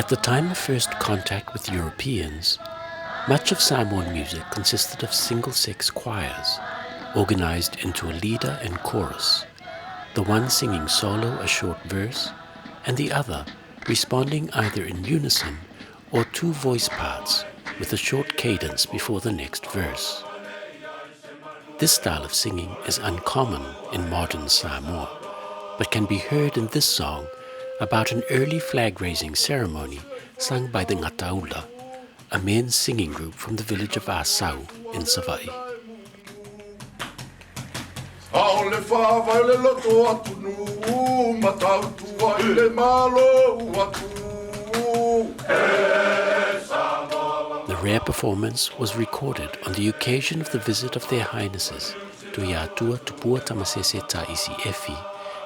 At the time of first contact with Europeans, much of Samoan music consisted of single-sex choirs, organized into a leader and chorus, the one singing solo a short verse, and the other responding either in unison or two voice parts with a short cadence before the next verse. This style of singing is uncommon in modern Samoa, but can be heard in this song about an early flag-raising ceremony sung by the Ngataula, a men's singing group from the village of Asau in Savai. The rare performance was recorded on the occasion of the visit of their highnesses to Iatua Tupua Tamasese Taisi Efi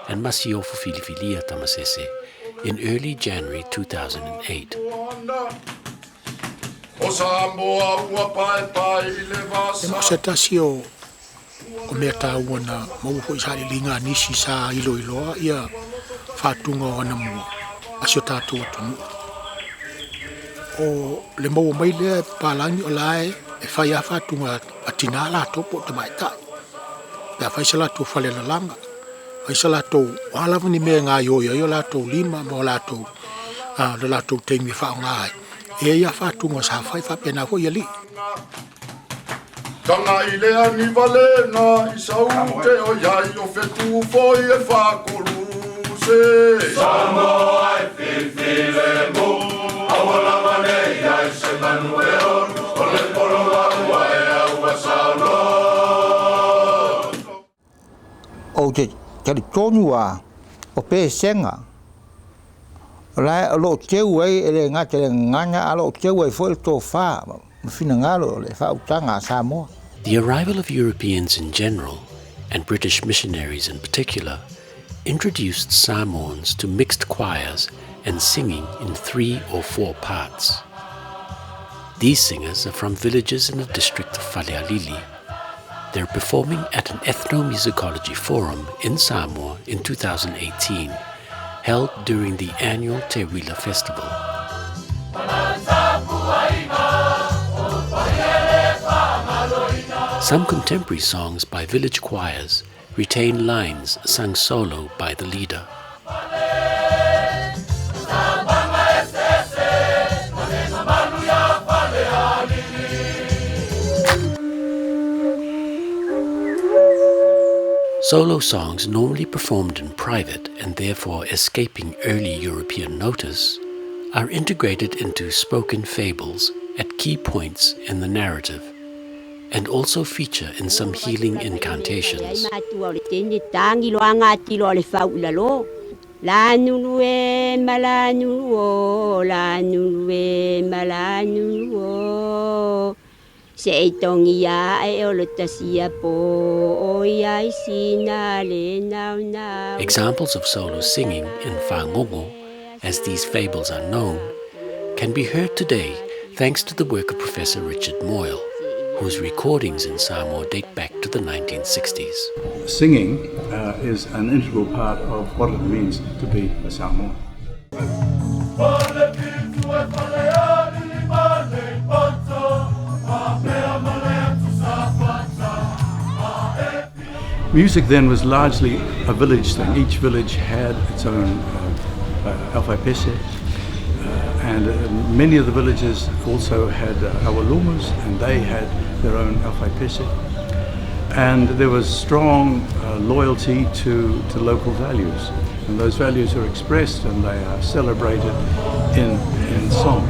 and Masiofu Filifilia Tamasese in early January 2008. O mea tāua mauho i sāre linga nisi sā iloa ia whātunga o ana mua asio tātua tunu. O le maua mai lea pālangi o lae e whai a whātunga a tina la topo te mai tai. Pea whai sa lātou whale la langa. Whai sa lātou wālawa ni mea ngā ioia i o lātou lima ma o lātou le lātou teimi whao ngāi. E ia whātunga sa whai whapena hoi ali. Kanga ilea ni valena I saute o iai o fetu foi e whakoruse. Samoa e whiwhire mo, awala mane iai se manueon, o le poloa ua e aua saulo. O te tonua o pe senga. Rai a lo teu ai e le ngata le nganga a lo teu ai foi to fa. The arrival of Europeans in general, and British missionaries in particular, introduced Samoans to mixed choirs and singing in 3 or 4 parts. These singers are from villages in the district of Falealili. They're performing at an ethnomusicology forum in Samoa in 2018, held during the annual Te Wila Festival. Some contemporary songs by village choirs retain lines sung solo by the leader. Solo songs normally performed in private and therefore escaping early European notice are integrated into spoken fables at key points in the narrative, and also feature in some healing incantations. Examples of solo singing in Whangongo, as these fables are known, can be heard today thanks to the work of Professor Richard Moyle, whose recordings in Samoa date back to the 1960s. Singing is an integral part of what it means to be a Samoan. Music then was largely a village thing. Each village had its own alfaipese, and many of the villages also had awalumas, and they had their own alfaipese. And there was strong loyalty to local values, and those values are expressed and they are celebrated in songs.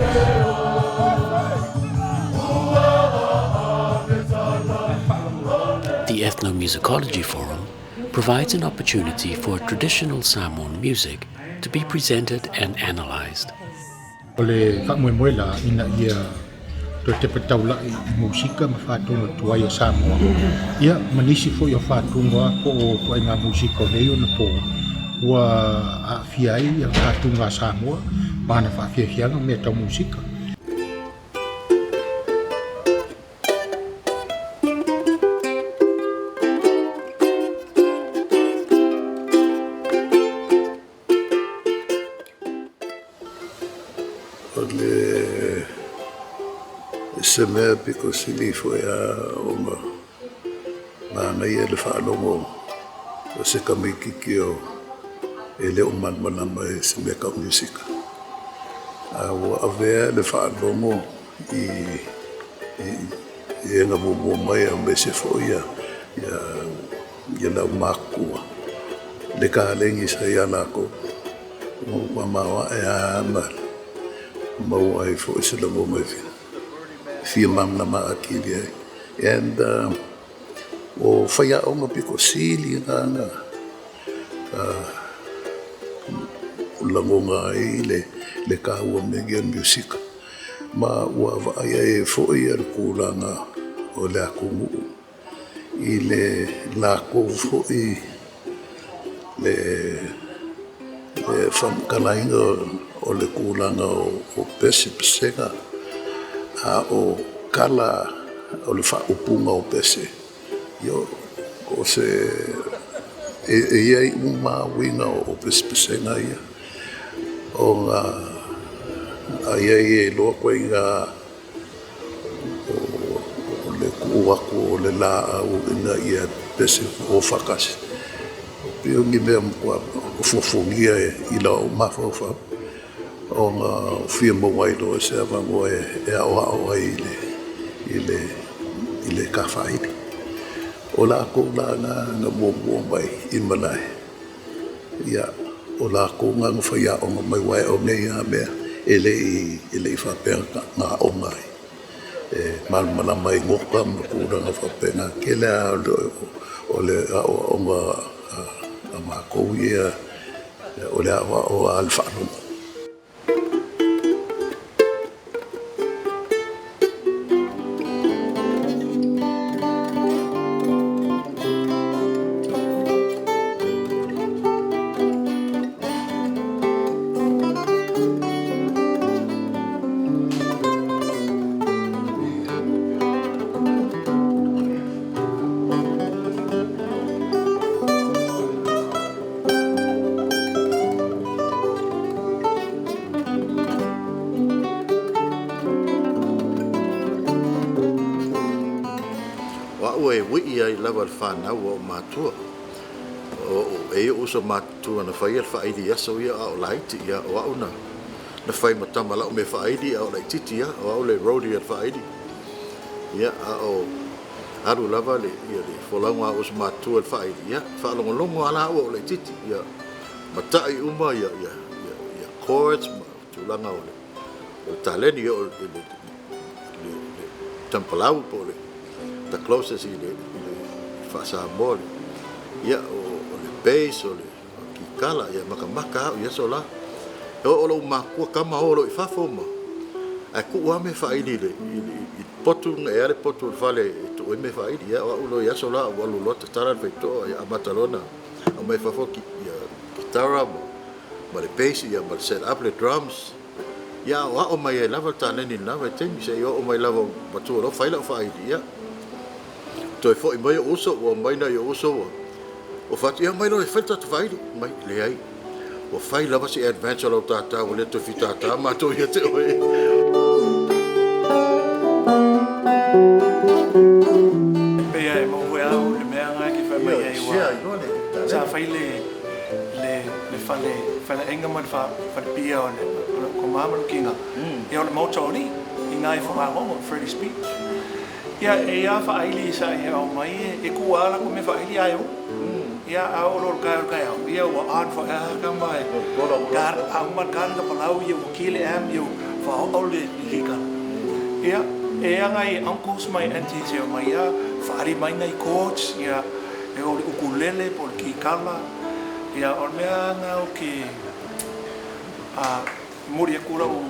The Ethnomusicology Forum provides an opportunity for traditional Samoan music to be presented and analyzed. Ole whamoemoela ina ia to te pataula I musika ma whātunga tuai o Samoa. Ia manisi fo I o whātunga po o tuai ngā musika o leo na po ua a whiai I a whātunga Samoa mana whawhiahianga me tau musika. le se mea piko sili fo ya o ma ngai le whaalongo o se kamikiki o le o manmanama e se mea ka musika. Wa avea le whaalongo i nga mumo mai a me se fo ia la makua. Le ka lengi sa ia lako ma mawa e a mau ai fo se la mo mai fia mamna ma akili ai. And o whaia onga piko sili nga langonga ai le kaua mege musika. Ma ua vaia e fo ia le kulanga o le akungu i le lako fo i le whamkalainga o le kulanga o pese pesega a o kala o le whaupunga o pese. Yo, o se iei uma winga o pese pesenga ia. O ngā a iei e loa koe ngā o le kuaku o le la au inga ia pese o whakasi. Pio ngi mea mkua o fofongia i la o mawhawha. O ngā whia mawailo e se awangoa e aoa i le kawhaidi. O la ko la nga mua mai i malai. Ia, o la ko nga whaia o mai wai o nei a mea e le i whapenga ngā o ngai. Malmana mai ngoka mkura nga whapenga ke lea o le o ngā a mākou ia o le awa o alwhanunga. Lava le whanau o mātua. E uso mātua na whai al whaidi aso ia au laiti ia o au na whai matama lau me whaidi au laititi ia o au le roadie al whaidi. Ia au aru lava le wholango au uso mātua al whaidi ia whaalongolongo ala au laititi ia matai uma ia chords tūlanga o le taleni o le tampalau po le the closest i le Samoa ia o le bass o le kikala ia makamaka ia so la o lo makua kama o lo i fafo ma a ku wa me faili le i potu e ale potu fale to me faili ia o lo ia so la o lo lo tara fe to ia matalona o me fafo ki ia guitarra ma le bass ia ma set up le drums ia o mai lava taleni lava temi se o mai lava batu lo faila faili ia to fo mai uso o mai na uso o fati mai lo falta to fai mai le ai o fai lava si advance lo tata o le to fitata ma to ia te oe pe ai mo wa le mea nga ki fa mai ai wa sa fai le fale enga man fa pia o le ko mama kinga e o le mo toni inga i fa ngo Freddie speech. Ia e a whaili sa ia o mai e kuala ko me whaili ai o. Ia a o lor kai o. Ia o an wha ka mai. Gar a man kan ka palau ia o kile am ia wha o le liga. Ia e ngai uncles mai aunties ia mai ia whaari mai ngai coach ia e o le ukulele po le kikala. Ia o mea ngau ki muri e kura o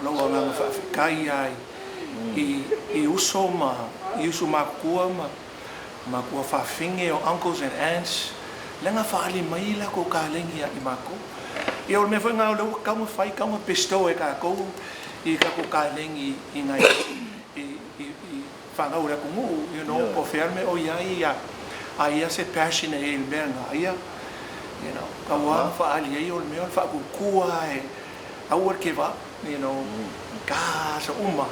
laua ngā whaafikai ai. I uso makua whafinge o uncles and aunts lenga whaali mai la ko ka lengi i mako i o me foi ngā lau kaunga whai kaunga pesto e ka kou i ka ko ka lengi i ngai i whangau rea kungu po ferme o iai a ia se passion e il mea ngā ia ka wā whaali e o le mea whaakukua e au ar ke wā ka sa uma,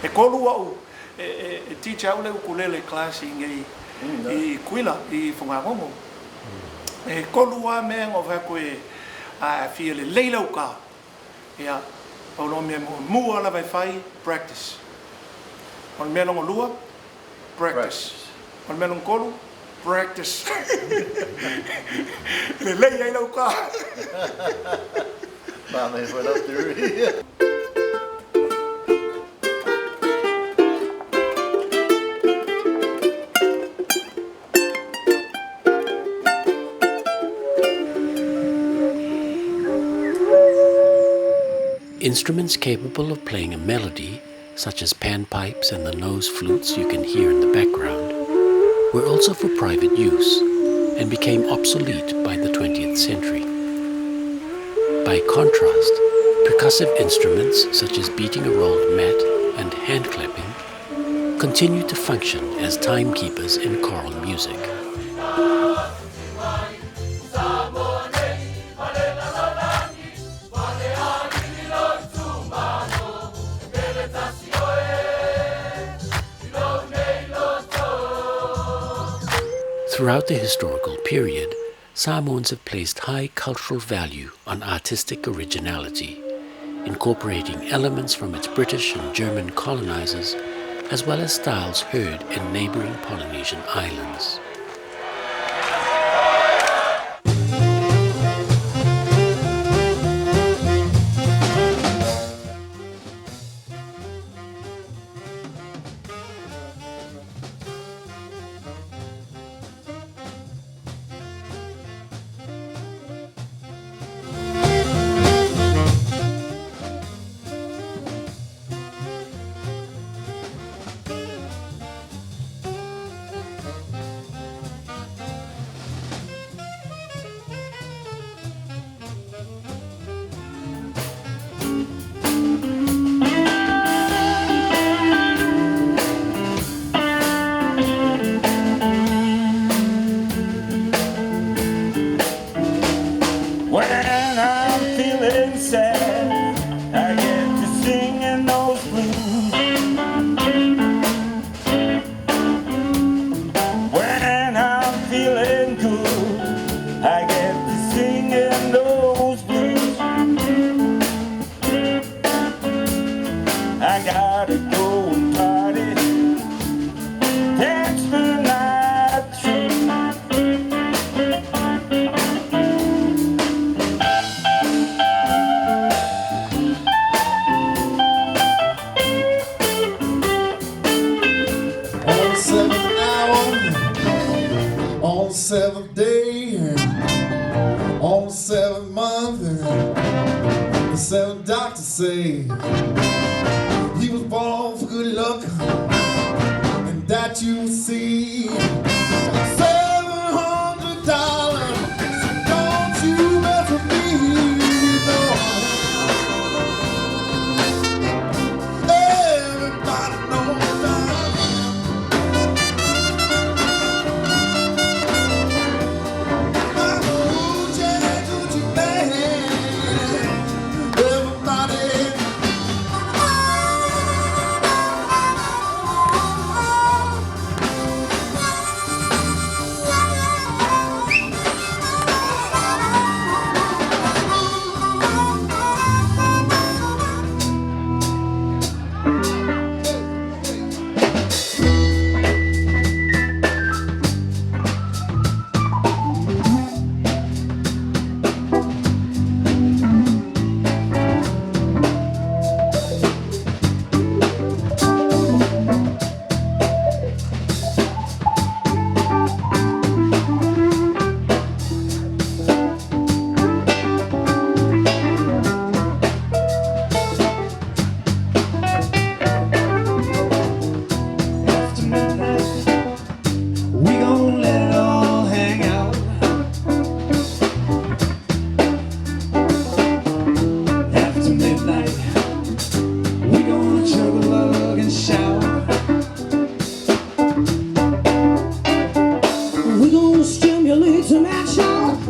e kolu au, e teacher au le ukulele class i kuila, i whangarongo. E kolu a mea ngō koe a fia le leila uka, ia, au no mea mua la vai whai, practice. On mea longo lua, practice. On mea longo kolu, practice. Le leila uka. Mame went up there. Instruments capable of playing a melody, such as panpipes and the nose flutes you can hear in the background, were also for private use and became obsolete by the 20th century. By contrast, percussive instruments such as beating a rolled mat and hand clapping continue to function as timekeepers in choral music. Throughout the historical period, Samoans have placed high cultural value on artistic originality, incorporating elements from its British and German colonizers, as well as styles heard in neighboring Polynesian islands.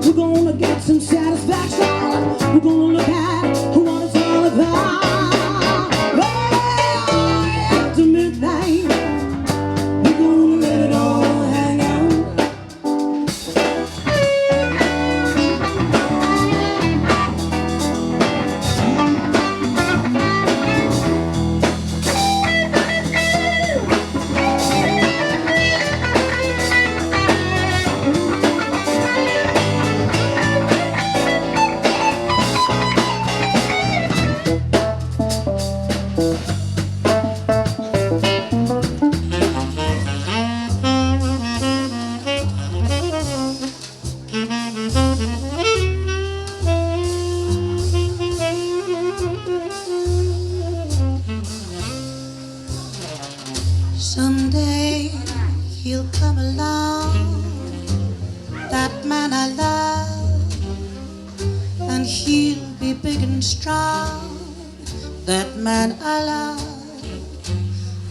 We're gonna get some satisfaction. We're gonna look at what it's all about. that man I love, and he'll be big and strong. That man I love,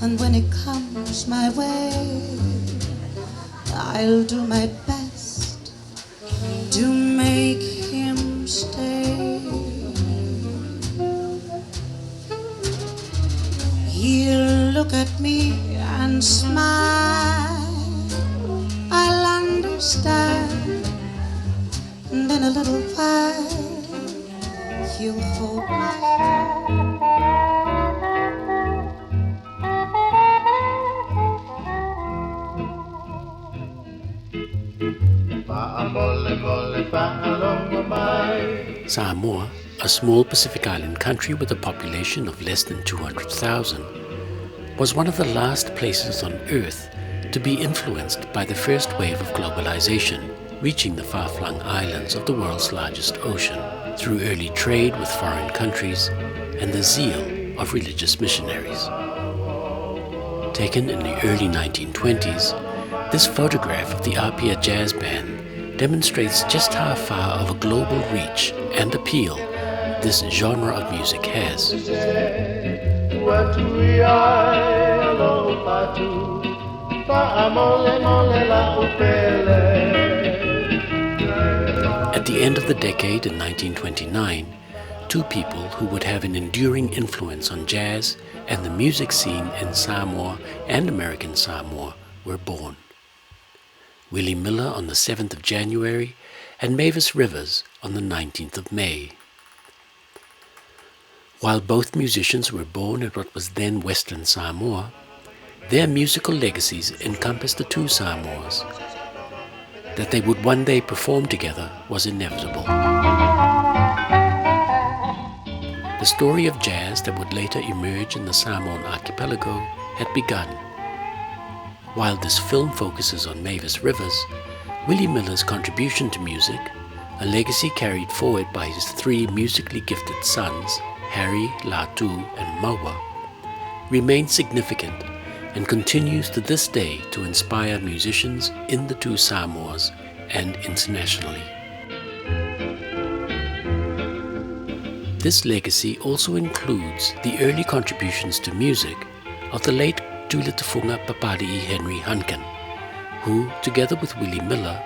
and when it comes my way, I'll do my best to make him stay. He'll look at me and smile, I'll understand, and in a little while he'll hold my hand. Samoa, a small Pacific Island country with a population of less than 200,000, was one of the last places on Earth to be influenced by the first wave of globalization, reaching the far-flung islands of the world's largest ocean through early trade with foreign countries and the zeal of religious missionaries. Taken in the early 1920s, this photograph of the Apia Jazz Band demonstrates just how far of a global reach and appeal this genre of music has. At the end of the decade in 1929, two people who would have an enduring influence on jazz and the music scene in Samoa and American Samoa were born. Willie Miller on the 7th of January and Mavis Rivers on the 19th of May. While both musicians were born at what was then Western Samoa, their musical legacies encompassed the two Samoas. That they would one day perform together was inevitable. The story of jazz that would later emerge in the Samoan archipelago had begun. While this film focuses on Mavis Rivers, Willie Miller's contribution to music, a legacy carried forward by his three musically gifted sons, Harry, Latu, and Maua, remains significant and continues to this day to inspire musicians in the two Samoas and internationally. This legacy also includes the early contributions to music of the late Tulitafunga Papali'i Henry Hunkin, who, together with Willie Miller,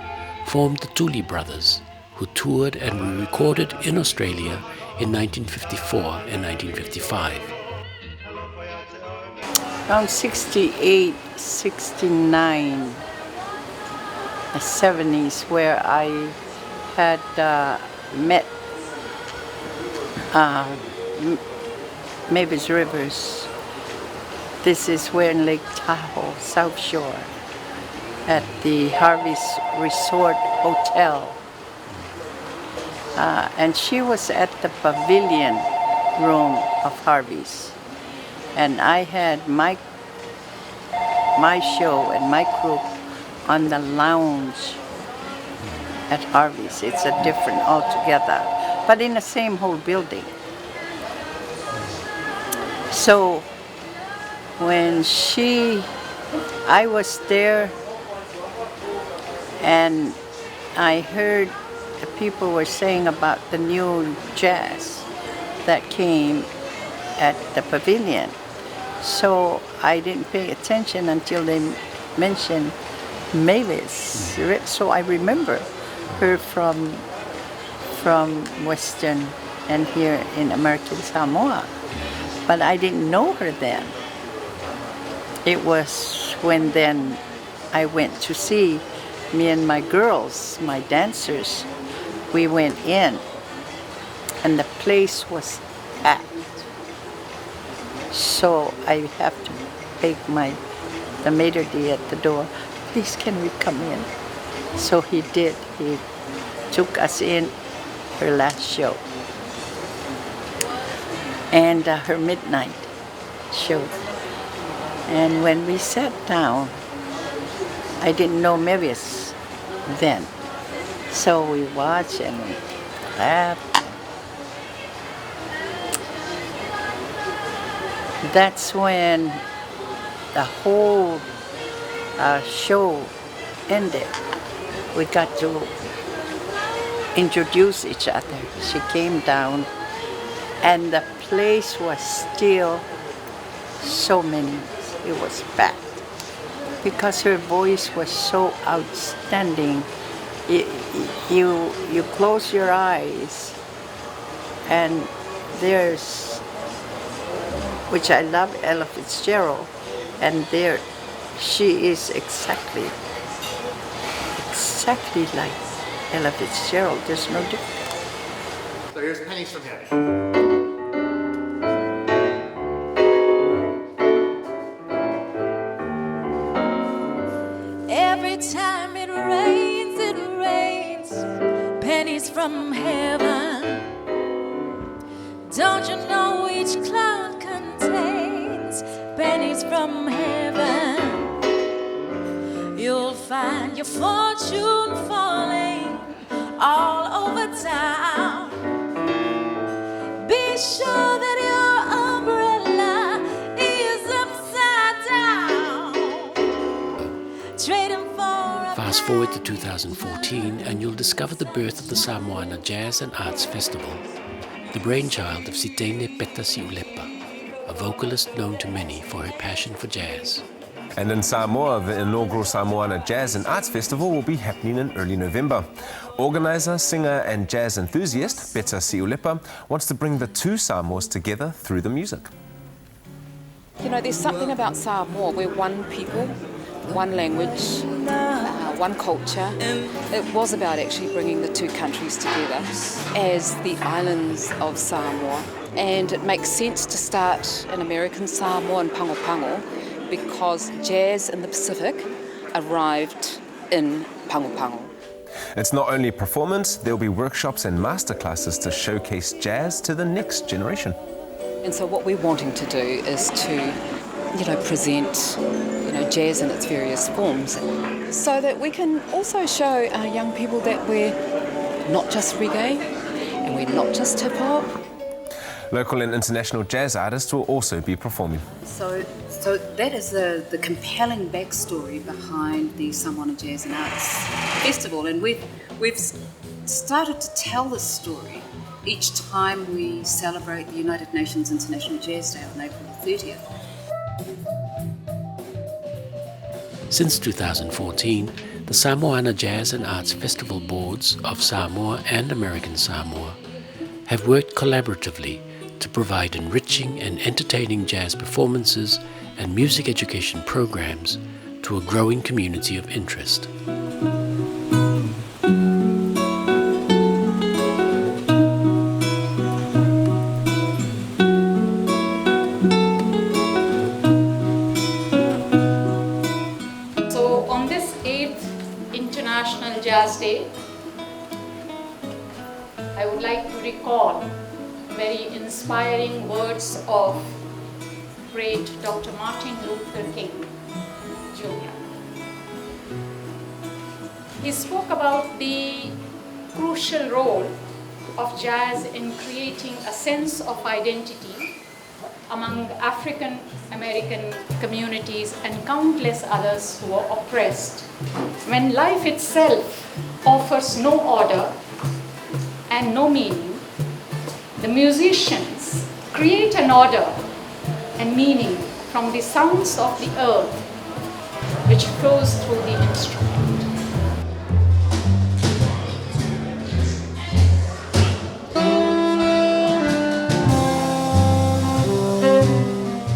formed the Tuli Brothers, who toured and were recorded in Australia in 1954 and 1955. Around 68, 69, the 70s, where I had met Mavis Rivers. This is where in Lake Tahoe, South Shore, at the Harvey's Resort Hotel. And she was at the pavilion room of Harvey's. And I had my show and my group on the lounge at Harvey's. It's a different altogether, but in the same whole building. So when I was there and I heard the people were saying about the new jazz that came at the pavilion. So I didn't pay attention until they mentioned Mavis. So I remember her from Western and here in American Samoa. But I didn't know her then. It was when then I went to see me and my girls, my dancers. We went in and the place was packed. So I have to beg the maitre d' at the door, please can we come in? So he did. He took us in her last show. And her midnight show. And when we sat down, I didn't know Mavis then. So we watched and we laughed. That's when the whole show ended. we got to introduce each other. She came down, and the place was still so many. It was packed because her voice was so outstanding. You close your eyes, and there's, which I love, Ella Fitzgerald, and there she is exactly like Ella Fitzgerald. There's no difference. So here's Pennies from Heaven. Every time it rains, pennies from heaven. Don't you know each cloud contains pennies from heaven? You'll find your fortune falling all over town. Be sure that your umbrella is upside down. Trading for a Fast forward to 2014 and you'll discover the birth of the Samaoana Jazz and Arts Festival, the brainchild of Sitene Peta Siulepa, a vocalist known to many for her passion for jazz. And in Samoa, the inaugural Samoana Jazz and Arts Festival will be happening in early November. Organizer, singer and jazz enthusiast Peta Siulepa wants to bring the two Samoas together through the music. You know, there's something about Samoa. We're one people, one language, one culture. It was about actually bringing the two countries together as the islands of Samoa. And it makes sense to start in American Samoa and Pango Pango because jazz in the Pacific arrived in Pango Pango. It's not only performance, there'll be workshops and masterclasses to showcase jazz to the next generation. And so what we're wanting to do is to, present, jazz in its various forms so that we can also show our young people that we're not just reggae and we're not just hip-hop. Local and international jazz artists will also be performing. So that is the compelling backstory behind the Samoana Jazz and Arts Festival, and we've started to tell this story each time we celebrate the United Nations International Jazz Day on April the 30th. Since 2014, the Samoana Jazz and Arts Festival boards of Samoa and American Samoa have worked collaboratively to provide enriching and entertaining jazz performances and music education programs to a growing community of interest. So on this 8th International Jazz Day, I would like to recall very inspiring words of great Dr. Martin Luther King Jr. He spoke about the crucial role of jazz in creating a sense of identity among African American communities and countless others who are oppressed. When life itself offers no order and no meaning, the musicians create an order and meaning from the sounds of the earth which flows through the instrument.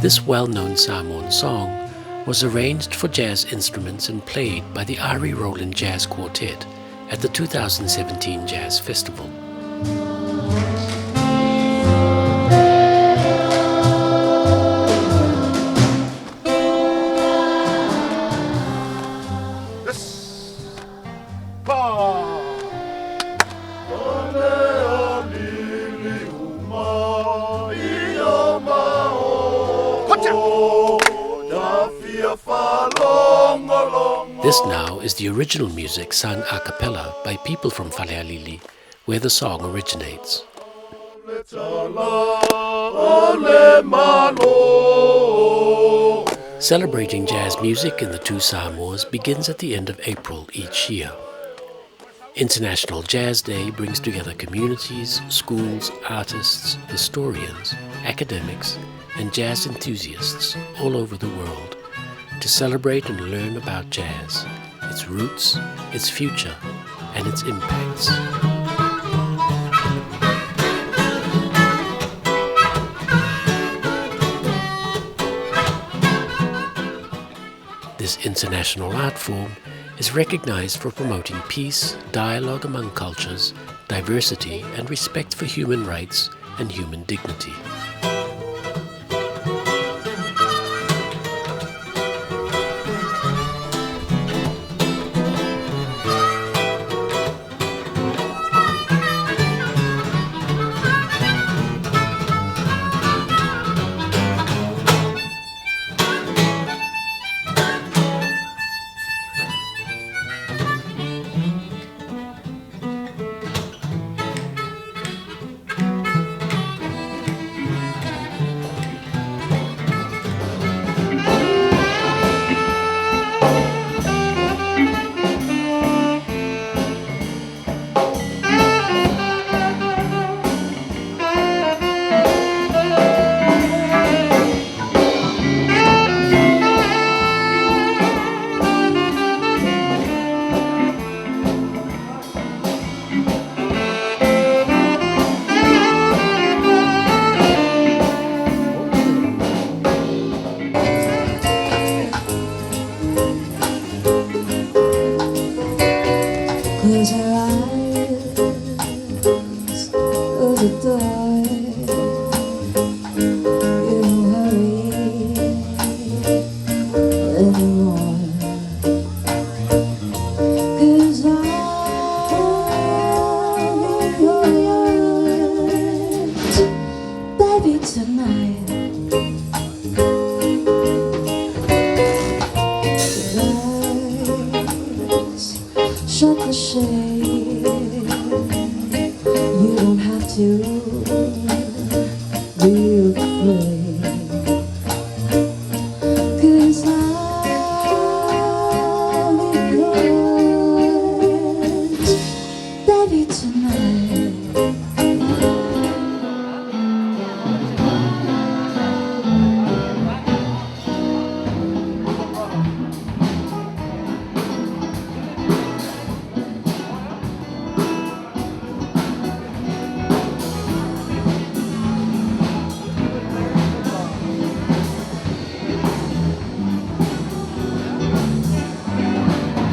This well-known Samoan song was arranged for jazz instruments and played by the Ari Roland Jazz Quartet at the 2017 Jazz Festival. This now is the original music sung a cappella by people from Falealili, where the song originates. Celebrating jazz music in the two Samoas begins at the end of April each year. International Jazz Day brings together communities, schools, artists, historians, academics, and jazz enthusiasts all over the world to celebrate and learn about jazz, its roots, its future, and its impacts. This international art form is recognized for promoting peace, dialogue among cultures, diversity, and respect for human rights and human dignity. Close your eyes, close the door. You don't hurry anymore. 'Cause I'm in your arms, baby, tonight. Shut the shade. You don't have to be afraid. 'Cause I'm in yours, baby, tonight.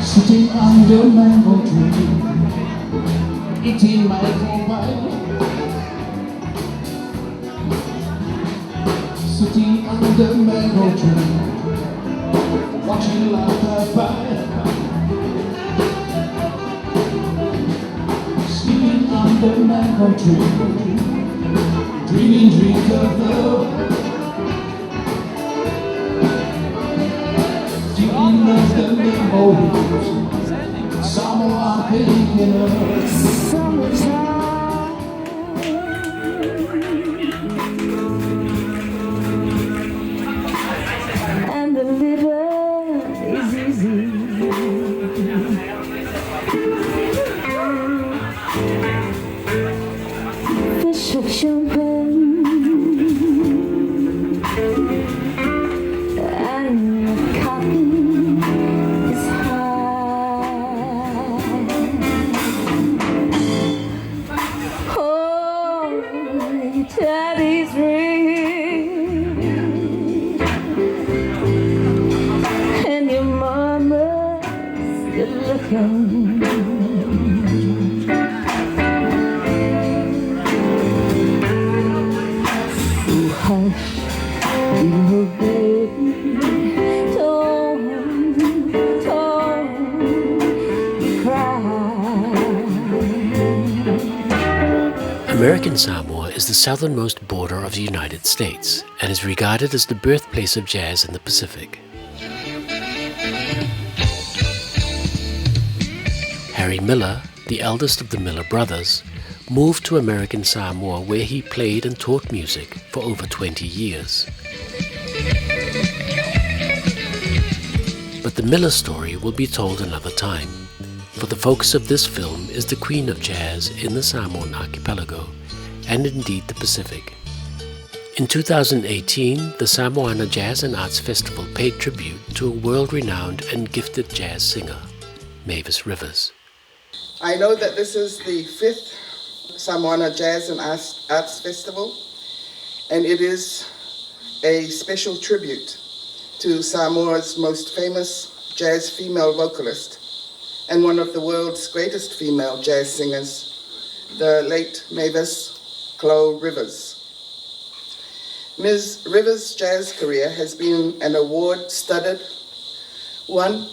Sitting under mango tree, eating my pie. Sitting under mango tree, watching life pass by. Sleeping under mango tree, dreaming dreams of love. Dreaming of the memories, Samoa thinking of summertime. And the living is easy. Fish of champagne and cotton is high. Oh, daddy's ring and your mama's good looking. Hush, little baby, don't cry. American Samoa is the southernmost border of the United States and is regarded as the birthplace of jazz in the Pacific. Harry Miller, the eldest of the Miller brothers, moved to American Samoa where he played and taught music for over 20 years. But the Miller story will be told another time. For the focus of this film is the queen of jazz in the Samoan archipelago, and indeed the Pacific. In 2018, the Samaoana Jazz and Arts Festival paid tribute to a world-renowned and gifted jazz singer, Mavis Rivers. I know that this is the 5th Samaoana Jazz and Arts Festival, and it is a special tribute to Samoa's most famous jazz female vocalist and one of the world's greatest female jazz singers, the late Mavis Chloe Rivers. Ms. Rivers' jazz career has been an award-studded one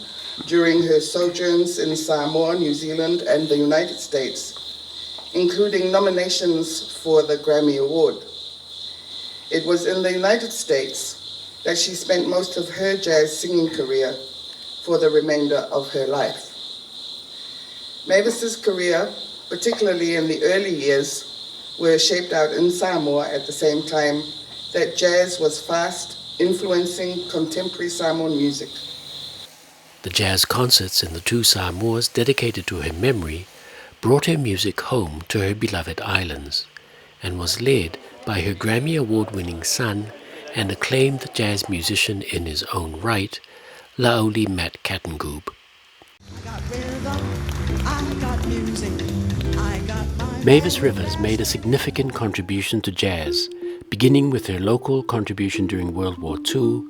during her sojourns in Samoa, New Zealand, and the United States, including nominations for the Grammy Award. It was in the United States that she spent most of her jazz singing career for the remainder of her life. Mavis's career, particularly in the early years, were shaped out in Samoa at the same time that jazz was fast influencing contemporary Samoan music. The jazz concerts in the two Samoas dedicated to her memory brought her music home to her beloved islands, and was led by her Grammy Award-winning son and acclaimed jazz musician in his own right, Laoli Matt Kattengoob. Mavis Rivers made a significant contribution to jazz, beginning with her local contribution during World War II,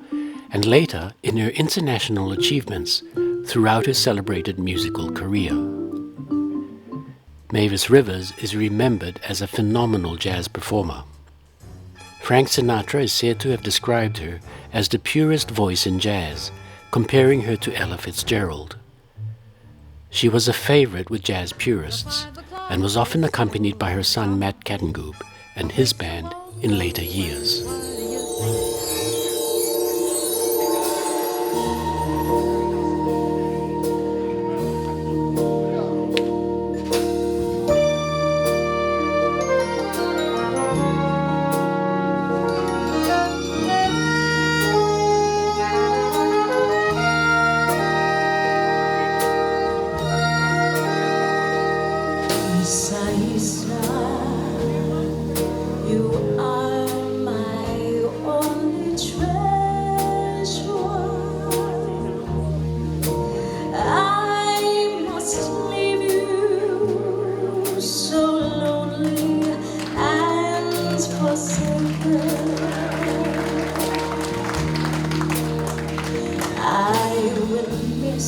and later in her international achievements throughout her celebrated musical career. Mavis Rivers is remembered as a phenomenal jazz performer. Frank Sinatra is said to have described her as the purest voice in jazz, comparing her to Ella Fitzgerald. She was a favorite with jazz purists and was often accompanied by her son Matt Kattengoob and his band in later years. You are my only treasure. I must leave you so lonely and forsaken. I will miss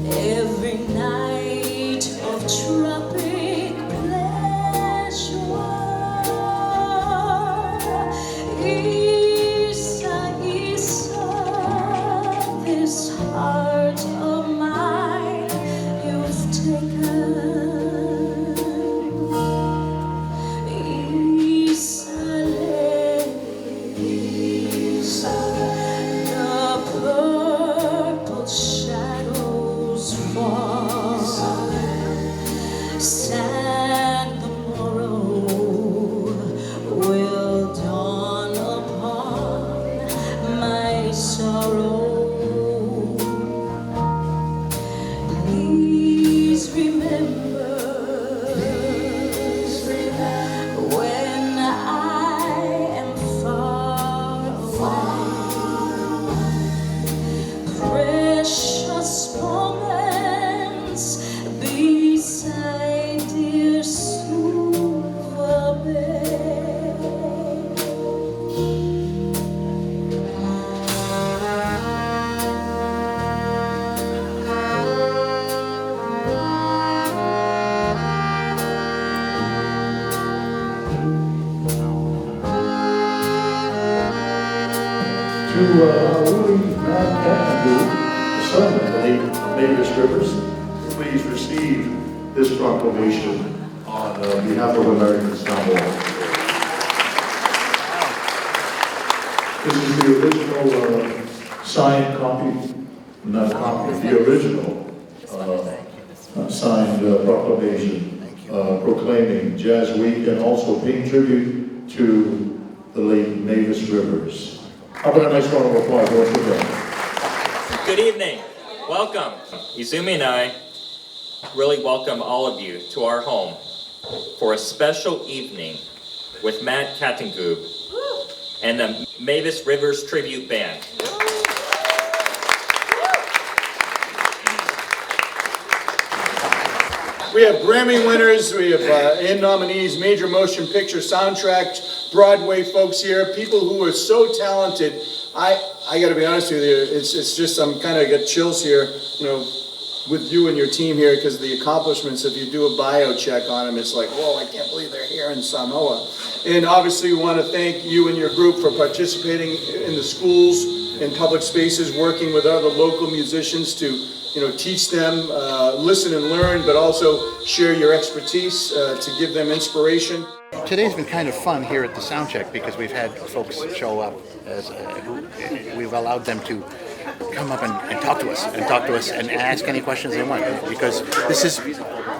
every night of tropic pleasure. Isa, Isa, this heart of mine you've taken. Isa, Isa, the purple shadows fall. Sad the morrow will dawn upon my sorrow. Please remember when I am far away. Precious moments beside dear Suva Bay. To Willie Matt Kattengoob, the son of the late Mavis Rivers, please receive this proclamation on behalf of American Samoa. This is the original signed copy, not copy, the original signed proclamation proclaiming Jazz Week and also paying tribute to the late Mavis Rivers. How about a nice round of applause once again? Good evening. Welcome. Izumi and I really welcome all of you to our home for a special evening with Matt Kattengoob and the Mavis Rivers Tribute Band. We have Grammy winners, we have and nominees, major motion picture soundtrack, Broadway folks here, people who are so talented. I got to be honest with you, it's just I'm kind of got chills here, you know, with you and your team here, because the accomplishments, if you do a bio check on them, it's like, whoa, I can't believe they're here in Samoa. And obviously we want to thank you and your group for participating in the schools and public spaces, working with other local musicians to, you know, teach them, listen and learn, but also share your expertise to give them inspiration. Today's been kind of fun here at the sound check because we've had folks show up who we've allowed them to come up and talk to us and ask any questions they want, because this is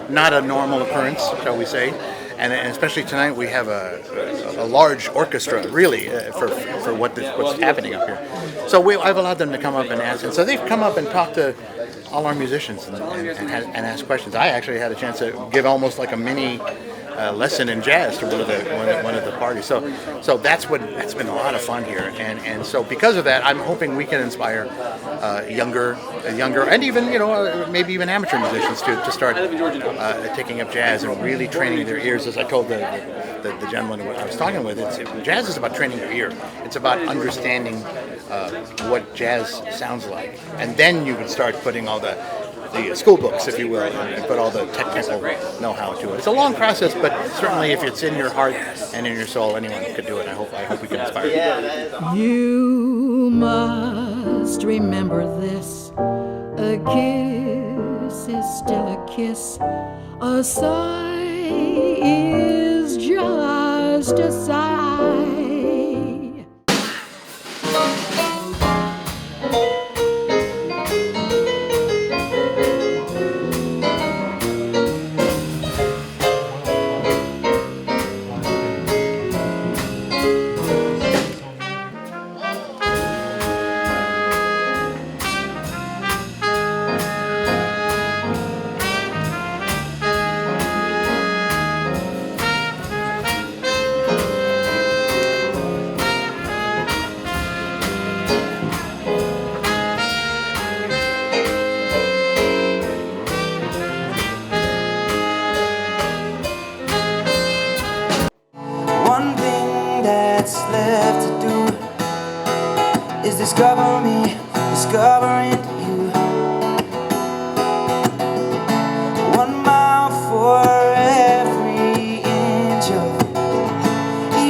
not a normal occurrence, shall we say. And especially tonight, we have a large orchestra, really, for what's happening up here. So I've allowed them to come up and ask, and so they've come up and talked to all our musicians and ask questions. I actually had a chance to give almost like a mini lesson in jazz to one of the parties. So that's been a lot of fun here, and so because of that, I'm hoping we can inspire younger, and even maybe even amateur musicians to start taking up jazz and really training their ears. As I told the gentleman who I was talking with, jazz is about training your ear. It's about understanding what jazz sounds like, and then you can start putting all the school books, if you will, and put all the technical know-how to it. It's a long process, but certainly if it's in your heart and in your soul, anyone could do it. I hope we can inspire you. You must remember this: a kiss is still a kiss. A sigh is just a sigh. Discovering you. 1 mile for every inch of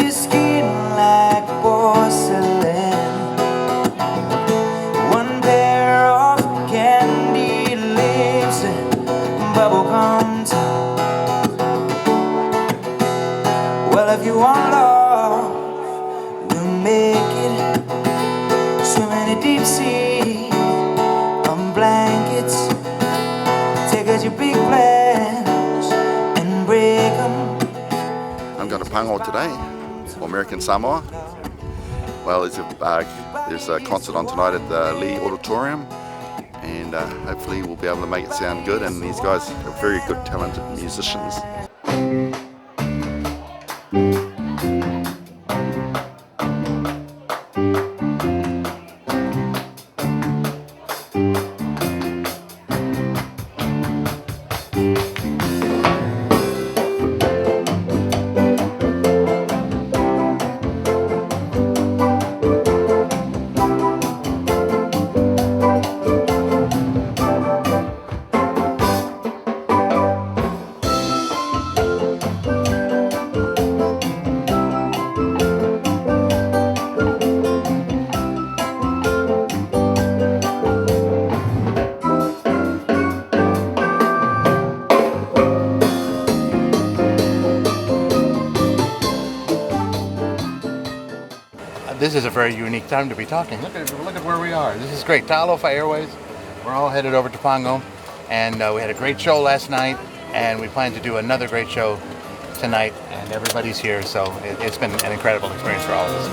your skin like porcelain. 1 pair of candy lips and bubblegum tongue. Well, if you want love, we'll make it. Swim in a deep sea on blankets. Take out your big plans and break them. I'm going to Pango today, or American Samoa. Well, there's a concert on tonight at the Lee Auditorium, and hopefully we'll be able to make it sound good. And these guys are very good, talented musicians. This is a very unique time to be talking. Look at where we are. This is great. Talofa Airways. We're all headed over to Pango, and we had a great show last night, and we plan to do another great show tonight, and everybody's here, so it's been an incredible experience for all of us.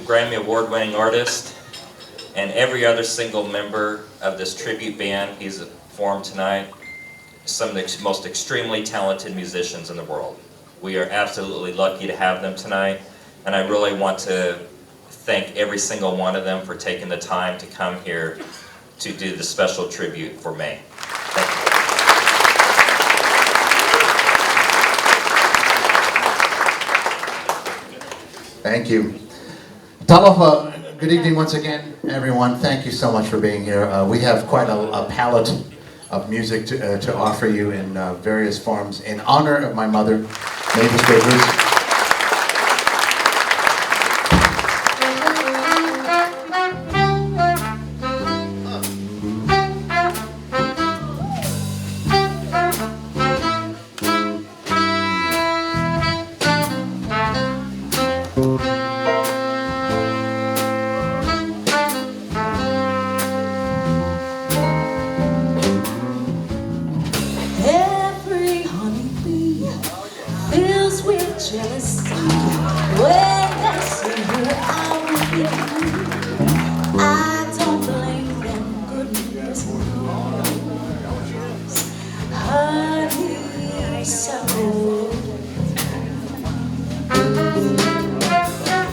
Grammy Award-winning artist, and every other single member of this tribute band he's formed tonight, some of the most extremely talented musicians in the world. We are absolutely lucky to have them tonight, and I really want to thank every single one of them for taking the time to come here to do the special tribute for May. Thank you. Thank you. Talofa, good evening once again, everyone. Thank you so much for being here. We have quite a palette of music to offer you in various forms in honor of my mother, Mavis Rivers. Every honeybee fills with jealousy when they see her out with you. I don't blame them, goodness knows. Honeysuckle.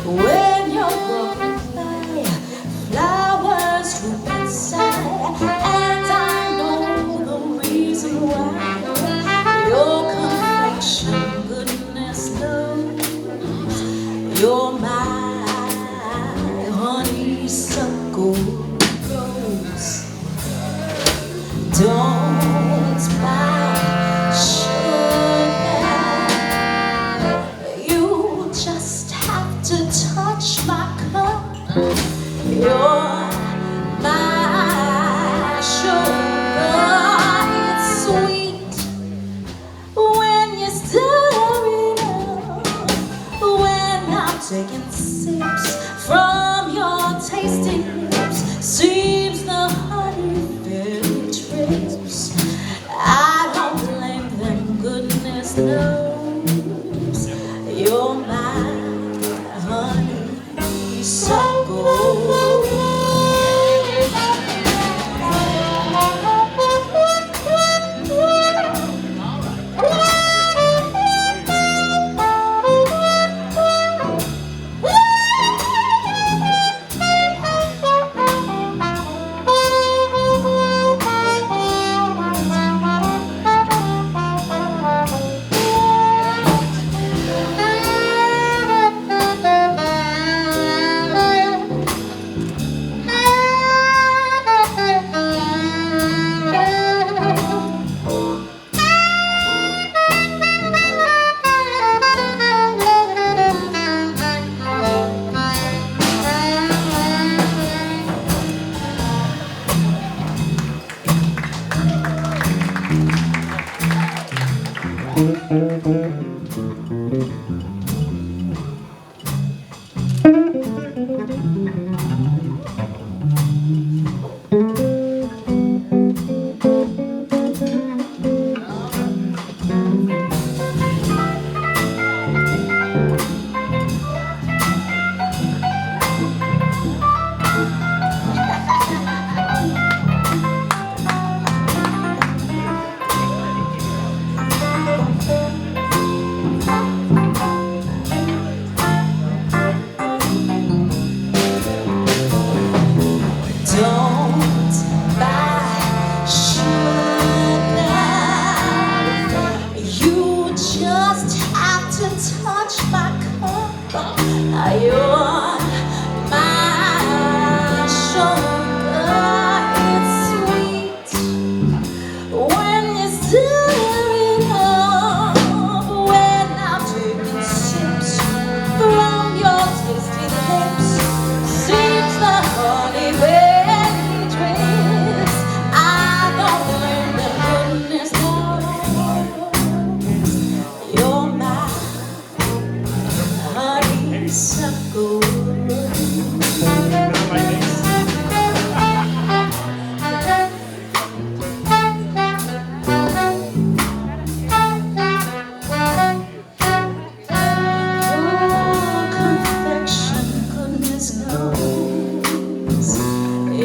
When you're walking by, flowers droop inside, and I know the reason why. Your complexion, goodness knows, you're my honeysuckle rose. Don't buy sugar, you just have to touch my cup. You're my sugar, it's sweet when you stir it up. When I'm taking sips from your tasting lips, seems the honey very trips. I don't blame them, goodness knows, you're my honeysuckle.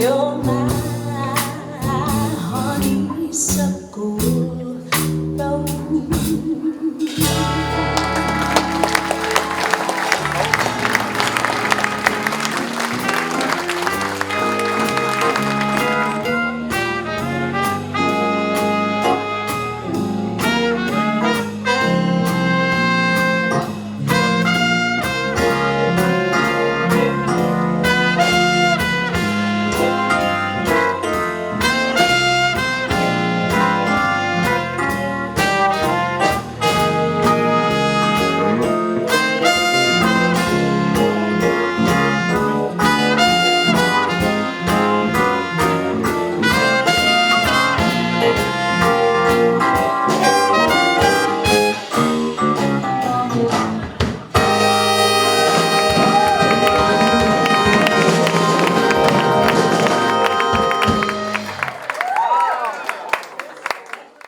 your mind.